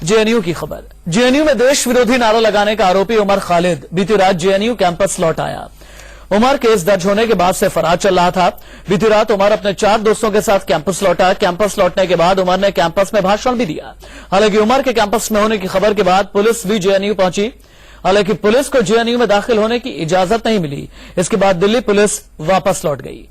JNU की खबर। JNU में देश विरोधी नारा लगाने का आरोपी उमर खालिद बीती रात जेएनयू कैंपस लौट आया। उमर केस दर्ज होने के बाद से फरार चल रहा था। बीती रात उमर अपने 4 दोस्तों के साथ कैंपस लौटा। कैंपस लौटने के बाद उमर ने कैंपस में भाषण भी दिया। हालांकि उमर के कैंपस में होने की खबर के बाद पुलिस भी जेएनयू पहुंची। हालांकि पुलिस को जेएनयू में दाखिल होने की इजाजत नहीं मिली। इसके बाद दिल्ली पुलिस वापस लौट गई।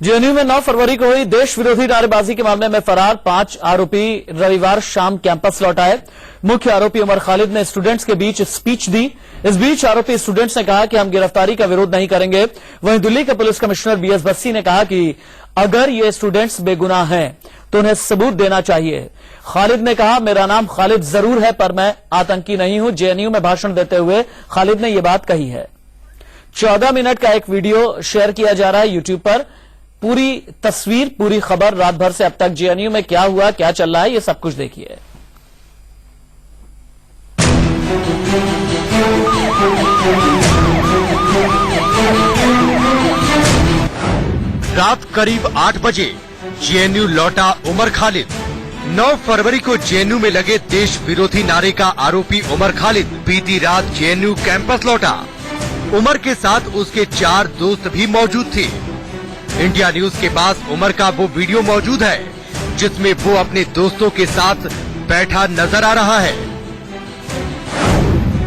जेएनयू में 9 फरवरी को हुई देश विरोधी नारेबाजी के मामले में फरार 5 आरोपी रविवार शाम कैंपस लौट आए। मुख्य आरोपी उमर खालिद ने स्टूडेंट्स के बीच स्पीच दी। इस बीच आरोपी स्टूडेंट्स ने कहा कि हम गिरफ्तारी का विरोध नहीं करेंगे। वहीं दिल्ली के पुलिस कमिश्नर बीएस बस्सी ने कहा कि अगर ये स्टूडेंट्स बेगुनाह हैं तो उन्हें सबूत देना चाहिए। खालिद ने कहा, मेरा नाम खालिद जरूर है पर मैं आतंकी नहीं हूं। जेएनयू में भाषण देते हुए खालिद ने यह बात कही है। 14 मिनट का एक वीडियो शेयर किया जा रहा है यूट्यूब पर। पूरी तस्वीर, पूरी खबर, रात भर से अब तक जेएनयू में क्या हुआ, क्या चल रहा है, ये सब कुछ देखिए। रात करीब 8 बजे जेएनयू लौटा उमर खालिद। 9 फरवरी को जेएनयू में लगे देश विरोधी नारे का आरोपी उमर खालिद बीती रात जेएनयू कैंपस लौटा। उमर के साथ उसके 4 दोस्त भी मौजूद थे। इंडिया न्यूज के पास उमर का वो वीडियो मौजूद है जिसमें वो अपने दोस्तों के साथ बैठा नजर आ रहा है।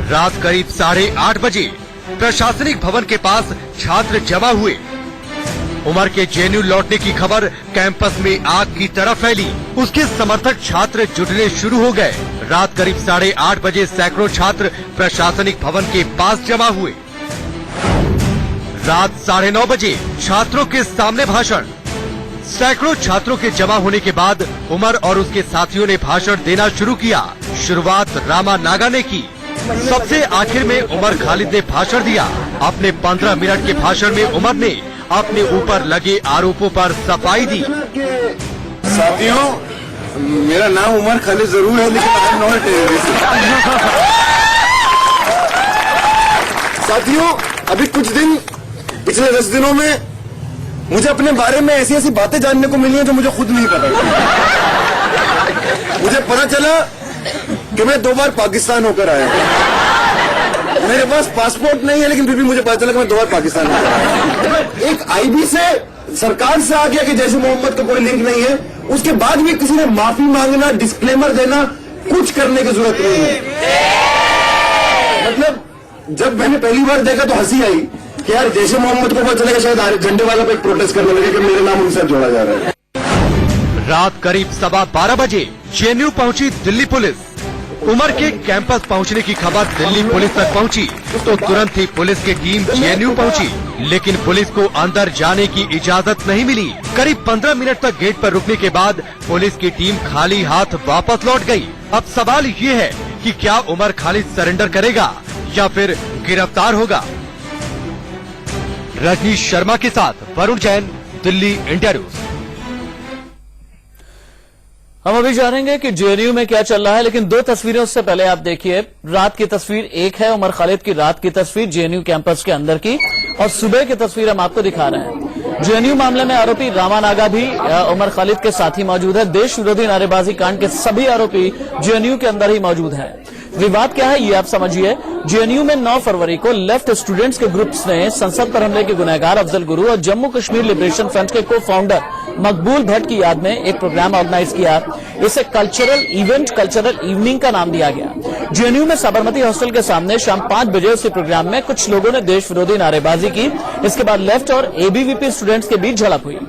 रात करीब 8:30 बजे प्रशासनिक भवन के पास छात्र जमा हुए। उमर के जेएनयू लौटने की खबर कैंपस में आग की तरह फैली। उसके समर्थक छात्र जुटने शुरू हो गए। रात करीब 8:30 बजे सैकड़ों छात्र प्रशासनिक भवन के पास जमा हुए। रात 9:30 बजे छात्रों के सामने भाषण। सैकड़ों छात्रों के जमा होने के बाद उमर और उसके साथियों ने भाषण देना शुरू किया। शुरुआत रामा नागा ने की। सबसे आखिर में उमर खालिद ने भाषण दिया। अपने 15 मिनट के भाषण में उमर ने अपने ऊपर लगे आरोपों पर सफाई दी। साथियों, मेरा नाम उमर खालिद जरूर है लेकिन आई एम नॉट टेररिस्ट। साथियों, अभी कुछ दिन, पिछले 10 दिनों में मुझे अपने बारे में ऐसी ऐसी बातें जानने को मिली हैं जो मुझे खुद नहीं पता। मुझे पता चला कि मैं 2 बार पाकिस्तान होकर आया। मेरे पास पासपोर्ट नहीं है लेकिन फिर भी मुझे पता चला कि मैं 2 बार पाकिस्तान होकर आया। एक आईबी से, सरकार से आ गया कि जैश ए मोहम्मद का कोई लिंक नहीं है। उसके बाद भी किसी ने माफी मांगना, डिस्क्लेमर देना, कुछ करने की जरूरत नहीं है। मतलब जब मैंने पहली बार देखा तो हंसी आई कि यार जैश ए मोहम्मद को पता चलेगा शायद झंडे वाला पे एक प्रोटेस्ट करने लगे कि मेरे नाम उनके साथ जोड़ा जा रहा है। रात करीब 12:15 बजे जेएनयू पहुंची दिल्ली पुलिस। उमर के कैंपस पहुंचने की खबर दिल्ली पुलिस तक पहुंची तो तुरंत ही पुलिस की टीम जेएनयू पहुंची, लेकिन पुलिस को अंदर जाने की इजाजत नहीं मिली। करीब 15 मिनट तक गेट पर रुकने के बाद पुलिस की टीम खाली हाथ वापस लौट गई। अब सवाल ये है कि क्या उमर खालिद सरेंडर करेगा या फिर गिरफ्तार होगा। रजनीश शर्मा के साथ वरुण जैन, दिल्ली, इंडिया न्यूज। हम अभी जानेंगे कि जेएनयू में क्या चल रहा है, लेकिन 2 तस्वीरें उससे पहले आप देखिए। रात की तस्वीर एक है उमर खालिद की रात की तस्वीर जेएनयू कैंपस के अंदर की, और सुबह की तस्वीर हम आपको दिखा रहे हैं। जेएनयू मामले में आरोपी रामा नागा भी उमर खालिद के साथ ही मौजूद है। देश विरोधी नारेबाजी कांड के सभी आरोपी जेएनयू के अंदर ही मौजूद हैं। विवाद क्या है ये आप समझिए। जेएनयू में 9 फरवरी को लेफ्ट स्टूडेंट्स के ग्रुप्स ने संसद पर हमले के गुनहगार अफजल गुरु और जम्मू कश्मीर लिबरेशन फ्रंट के को फाउंडर मकबूल भट्ट की याद में एक प्रोग्राम ऑर्गेनाइज किया। इसे कल्चरल इवेंट, कल्चरल इवनिंग का नाम दिया गया। जेएनयू में साबरमती हॉस्टल के सामने शाम 5 बजे उसी प्रोग्राम में कुछ लोगों ने देश विरोधी नारेबाजी की। इसके बाद लेफ्ट और एबीवीपी स्टूडेंट्स के बीच झड़प हुई।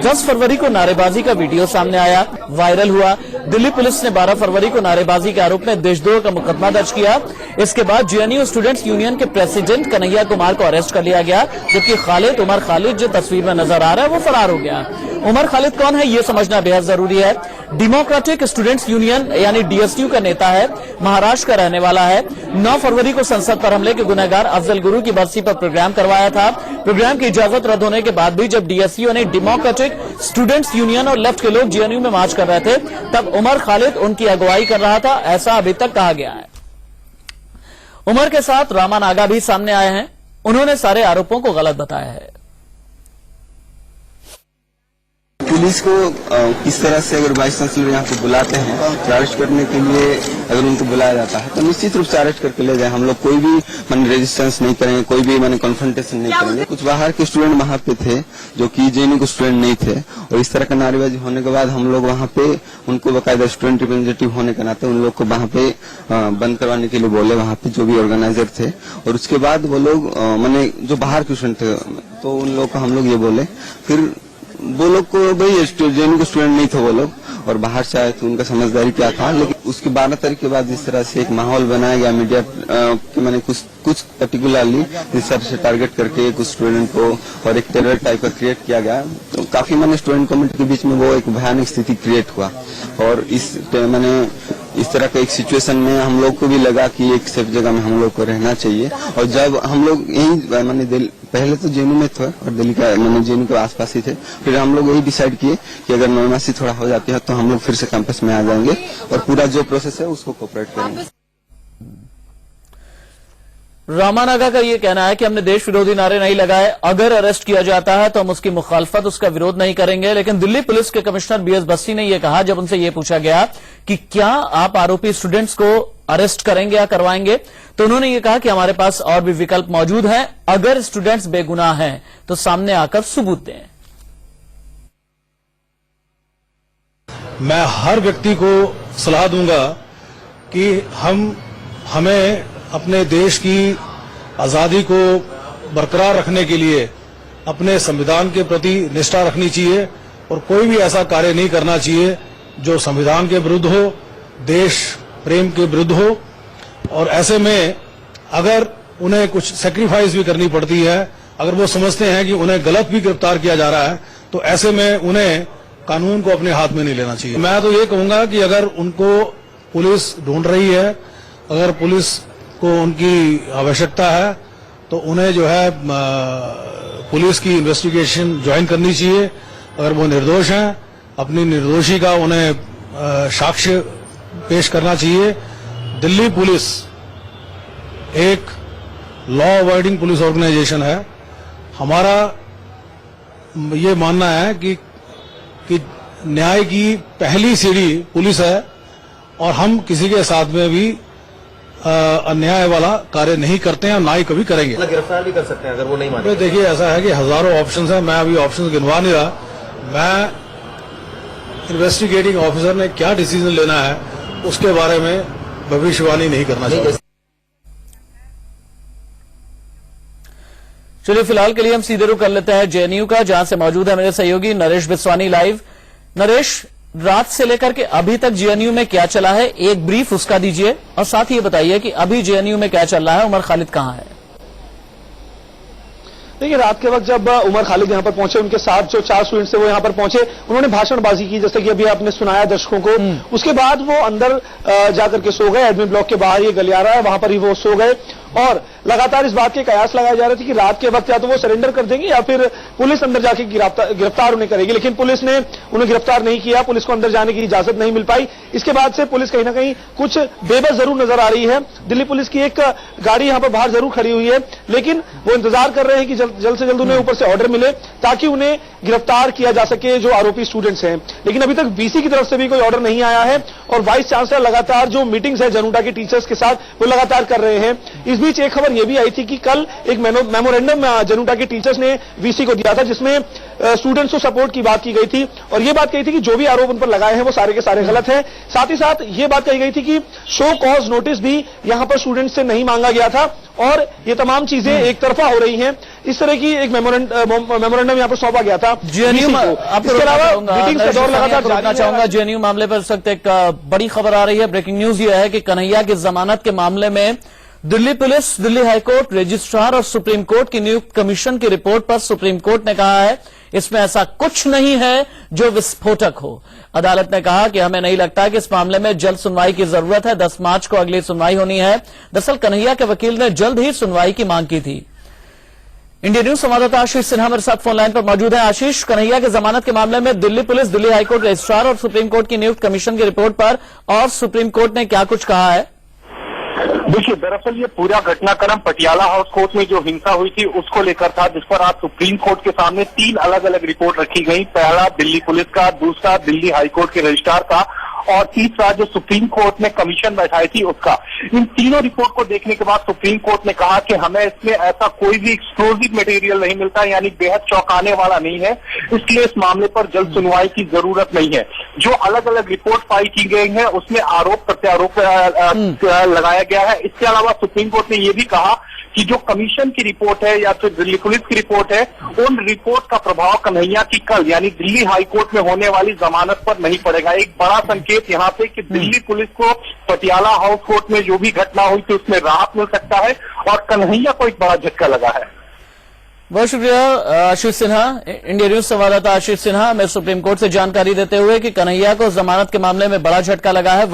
10 फरवरी को नारेबाजी का वीडियो सामने आया, वायरल हुआ। दिल्ली पुलिस ने 12 फरवरी को नारेबाजी के आरोप में देशद्रोह का मुकदमा दर्ज किया। इसके बाद जेएनयू स्टूडेंट्स यूनियन के प्रेसिडेंट कन्हैया कुमार को अरेस्ट कर लिया गया, जबकि उमर खालिद जो तस्वीर में नजर आ रहा है वो फरार हो गया। उमर खालिद कौन है ये समझना बेहद जरूरी है। डेमोक्रेटिक स्टूडेंट्स यूनियन यानी डीएसयू का नेता है, महाराष्ट्र का रहने वाला है। 9 फरवरी को संसद पर हमले के गुनहगार अफजल गुरु की बरसी पर प्रोग्राम करवाया था। प्रोग्राम की इजाजत रद्द होने के बाद भी जब डीएसयू ने डेमोक्रेटिक स्टूडेंट्स यूनियन और लेफ्ट के लोग जेएनयू में मार्च कर रहे थे तब उमर खालिद उनकी अगुवाई कर रहा था, ऐसा अभी तक कहा गया है। उमर के साथ रामा नागा भी सामने आए हैं। उन्होंने सारे आरोपों को गलत बताया है। पुलिस को किस तरह से अगर वाइस चांसलर यहाँ पे बुलाते हैं अरेस्ट करने के लिए, अगर उनको बुलाया जाता है तो निश्चित रूप से अरेस्ट करके ले जाए। हम लोग कोई भी मैंने रेजिस्टेंस नहीं करेंगे, कोई भी मैंने कॉन्फ्रंटेशन नहीं करेंगे। कुछ बाहर के स्टूडेंट वहाँ पे थे जो कि जेएनयू के स्टूडेंट नहीं थे, और इस तरह का नारेबाजी होने के बाद हम लोग वहाँ पे उनको बाकायदा स्टूडेंट रिप्रेजेंटेटिव होने के नाते उन लोग को वहाँ पे बंद करवाने के लिए बोले, वहाँ पे जो भी ऑर्गेनाइजर थे। और उसके बाद वो लोग मैंने जो बाहर के स्टूडेंट थे तो उन लोग को हम लोग ये बोले, फिर वो लोग को भाई जेएनयू के स्टूडेंट नहीं थे वो लोग, और बाहर से आए तो उनका समझदारी क्या था। लेकिन उसके 12 तारीख के बाद जिस तरह से एक माहौल बनाया गया मीडिया के, मैंने कुछ पर्टिकुलरली इस तरह से टारगेट करके कुछ स्टूडेंट को और एक टेरर टाइप का क्रिएट किया गया, तो काफी मैंने स्टूडेंट कम्युनिटी के बीच में वो एक भयानक स्थिति क्रिएट हुआ। और मैंने इस तरह का एक सिचुएशन में हम लोग को भी लगा कि एक सेफ जगह में हम लोग को रहना चाहिए। और जब हम लोग यही मैंने पहले तो जेएनयू में थे और दिल्ली का मैंने जेएनयू के आसपास ही थे, फिर हम लोग यही डिसाइड किए कि अगर नॉर्मल थोड़ा हो जाती है तो हम लोग फिर से कैंपस में आ जाएंगे और पूरा जो प्रोसेस है उसको कोऑपरेट करेंगे। रामानागा का ये कहना है कि हमने देश विरोधी नारे नहीं लगाए, अगर अरेस्ट किया जाता है तो हम उसकी मुखालफत, उसका विरोध नहीं करेंगे। लेकिन दिल्ली पुलिस के कमिश्नर बीएस बस्सी ने यह कहा जब उनसे यह पूछा गया कि क्या आप आरोपी स्टूडेंट्स को अरेस्ट करेंगे या करवाएंगे, तो उन्होंने ये कहा कि हमारे पास और भी विकल्प मौजूद हैं, अगर स्टूडेंट्स बेगुनाह हैं तो सामने आकर सबूत दें। मैं हर व्यक्ति को सलाह दूंगा कि हमें अपने देश की आजादी को बरकरार रखने के लिए अपने संविधान के प्रति निष्ठा रखनी चाहिए और कोई भी ऐसा कार्य नहीं करना चाहिए जो संविधान के विरुद्ध हो, देश प्रेम के विरुद्ध हो। और ऐसे में अगर उन्हें कुछ सैक्रिफाइस भी करनी पड़ती है, अगर वो समझते हैं कि उन्हें गलत भी गिरफ्तार किया जा रहा है, तो ऐसे में उन्हें कानून को अपने हाथ में नहीं लेना चाहिए। मैं तो ये कहूंगा कि अगर उनको पुलिस ढूंढ रही है, अगर पुलिस को उनकी आवश्यकता है, तो उन्हें जो है पुलिस की इन्वेस्टिगेशन ज्वाइन करनी चाहिए। अगर वो निर्दोष हैं, अपनी निर्दोषी का उन्हें साक्ष्य पेश करना चाहिए। दिल्ली पुलिस एक लॉ अवॉइडिंग पुलिस ऑर्गेनाइजेशन है। हमारा ये मानना है कि न्याय की पहली सीढ़ी पुलिस है और हम किसी के साथ में भी अन्याय वाला कार्य नहीं करते हैं और ना ही कभी करेंगे। गिरफ्तार भी कर सकते हैं अगर वो नहीं माने। देखिए ऐसा है कि हजारों ऑप्शंस हैं, मैं अभी ऑप्शंस गिनवा नहीं रहा। मैं इन्वेस्टिगेटिंग ऑफिसर ने क्या डिसीजन लेना है उसके बारे में भविष्यवाणी नहीं करना चाहिए। चलिए फिलहाल के लिए हम सीधे रुख कर लेते हैं जेएनयू का, जहां से मौजूद है मेरे सहयोगी नरेश बिस्वानी लाइव। नरेश, रात से लेकर के अभी तक जेएनयू में क्या चला है, एक ब्रीफ उसका दीजिए और साथ ही ये बताइए कि अभी जेएनयू में क्या चल रहा है, उमर खालिद कहां है? देखिए, रात के वक्त जब उमर खालिद यहाँ पर पहुंचे, उनके साथ जो 4 स्टूडेंट्स थे वो यहाँ पर पहुंचे, उन्होंने भाषणबाजी की जैसे कि अभी आपने सुनाया दर्शकों को। उसके बाद वो अंदर जाकर के सो गए। एडमिन ब्लॉक के बाहर ये गलियारा है, वहां पर ही वो सो गए और लगातार इस बात के कयास लगाए जा रहे थे कि रात के वक्त या तो वो सरेंडर कर देंगे या फिर पुलिस अंदर जाके गिरफ्तार उन्हें करेगी। लेकिन पुलिस ने उन्हें गिरफ्तार नहीं किया, पुलिस को अंदर जाने की इजाजत नहीं मिल पाई। इसके बाद से पुलिस कहीं ना कहीं कुछ बेबस जरूर नजर आ रही है। दिल्ली पुलिस की एक गाड़ी यहाँ पर बाहर जरूर खड़ी हुई है, लेकिन वो इंतजार कर रहे हैं कि जल्द से जल्द उन्हें ऊपर से ऑर्डर मिले ताकि उन्हें गिरफ्तार किया जा सके जो आरोपी स्टूडेंट्स हैं। लेकिन अभी तक वीसी की तरफ से भी कोई ऑर्डर नहीं आया है और वाइस चांसलर लगातार जो मीटिंग्स है जनूटा के टीचर्स के साथ वो लगातार कर रहे हैं। इस बीच एक खबर यह भी आई थी कि कल एक मेमोरेंडम जनूटा के टीचर्स ने वीसी को दिया था जिसमें स्टूडेंट्स को सपोर्ट की बात की गई थी और ये बात कही थी कि जो भी आरोप उन पर लगाए हैं वो सारे के सारे गलत हैं। साथ ही साथ ये बात कही गई थी कि शो कॉज नोटिस भी यहां पर स्टूडेंट्स से नहीं मांगा गया था और ये तमाम चीजें एक तरफा हो रही हैं। इस तरह की एक मेमोरेंडम यहां पर सौंपा गया था। इसके अलावा मीटिंग का दौर लगातार जानना चाहूंगा जेएनयू मामले पर। इस वक्त एक बड़ी खबर आ रही है, ब्रेकिंग न्यूज ये है कि कन्हैया की जमानत के मामले में Delhi police, Delhi high court, registrar और सुप्रीम कोर्ट की नियुक्त कमीशन की रिपोर्ट पर सुप्रीम कोर्ट ने कहा है इसमें ऐसा कुछ नहीं है जो विस्फोटक हो। अदालत ने कहा कि हमें नहीं लगता कि इस मामले में जल्द सुनवाई की जरूरत है। 10 मार्च को अगली सुनवाई होनी है। दरअसल कन्हैया के वकील ने जल्द ही सुनवाई की मांग की थी। इंडिया न्यूज संवाददाता आशीष सिन्हा मेरे साथ फोन लाइन पर मौजूद है। आशीष, कन्हैया की जमानत के मामले में Delhi police, Delhi high court, registrar और सुप्रीम कोर्ट की नियुक्त कमीशन की रिपोर्ट पर और सुप्रीम कोर्ट ने क्या कुछ कहा है? देखिए, दरअसल ये पूरा घटनाक्रम पटियाला हाउस कोर्ट में जो हिंसा हुई थी उसको लेकर था, जिस पर आज सुप्रीम कोर्ट के सामने 3 अलग अलग रिपोर्ट रखी गई। पहला दिल्ली पुलिस का, दूसरा दिल्ली हाईकोर्ट के रजिस्ट्रार का और तीसरा जो सुप्रीम कोर्ट ने कमीशन बैठाई थी उसका। इन तीनों रिपोर्ट को देखने के बाद सुप्रीम कोर्ट ने कहा कि हमें इसमें ऐसा कोई भी एक्सप्लोजिव मटेरियल नहीं मिलता, यानी बेहद चौंकाने वाला नहीं है, इसलिए इस मामले पर जल्द सुनवाई की जरूरत नहीं है। जो अलग अलग रिपोर्ट फाइल की गई है उसमें आरोप प्रत्यारोप लगाया गया है। इसके अलावा सुप्रीम कोर्ट ने यह भी कहा कि जो कमीशन की रिपोर्ट है या फिर दिल्ली पुलिस की रिपोर्ट है, उन रिपोर्ट का प्रभाव कन्हैया की कल यानी दिल्ली हाईकोर्ट में होने वाली जमानत पर नहीं पड़ेगा। एक बड़ा संकेत यहाँ पे कि दिल्ली पुलिस को पटियाला हाउस कोर्ट में जो भी घटना हुई थी उसमें राहत मिल सकता है और कन्हैया को एक बड़ा झटका लगा है। बहुत शुक्रिया आशीष सिन्हा। इंडिया न्यूज संवाददाता आशीष सिन्हा हमें सुप्रीम कोर्ट से जानकारी देते हुए कि कन्हैया को जमानत के मामले में बड़ा झटका लगा है।